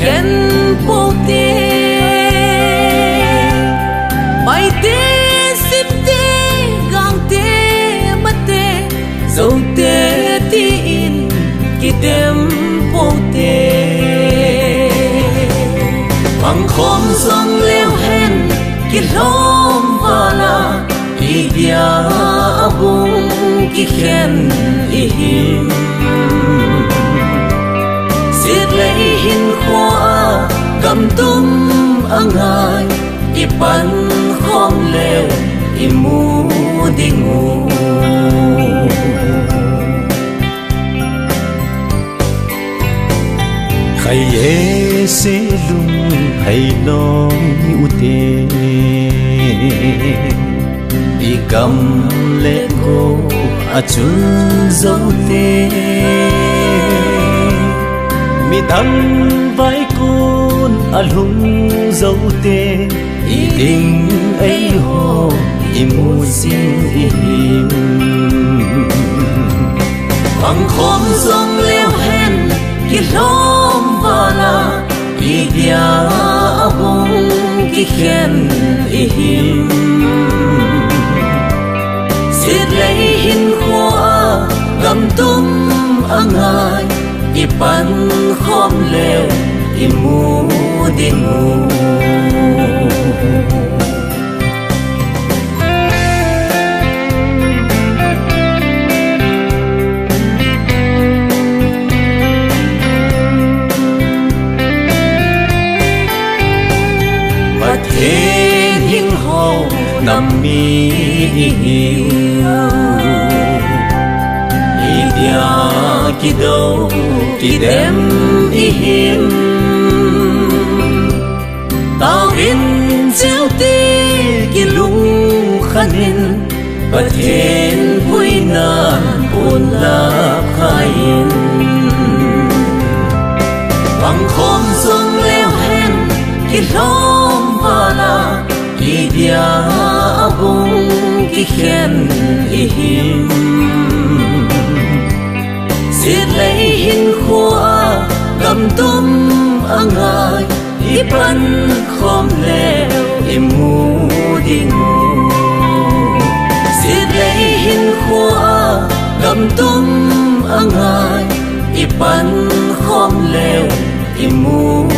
khen po te mai te sim te gang te mate dâu te ti in ki dem po te bằng khom song leo hen ki lom vala i dia abung ki khen i him siết lấy hin khoa cầm tum angai i pan khom leo i mu đi ngủ khai ye se lung hay long u te i cầm lệ cô a chun dấu te mi đăng vai côn a lung dấu te i tình ấy hồ i mu xin i him bằng khom sông leo hen ki lom vala i dia abung ki khen i him siết lấy hin khoa gam tum angai i pan khom leo i mu đi ngủ thế những hồ nằm mi hiu i dia ki đâu ki dem i him tao in chiếu ti ki lung khanin và thiên vui nan buồn la khain bằng khom sông leo hen ki lom vala i dia abung ki khen i him siết lấy hin khoa gam tum angai i pan khom leo i mu đi ngủ siết lấy hin khoa gam tum angai i pan khom leo i mu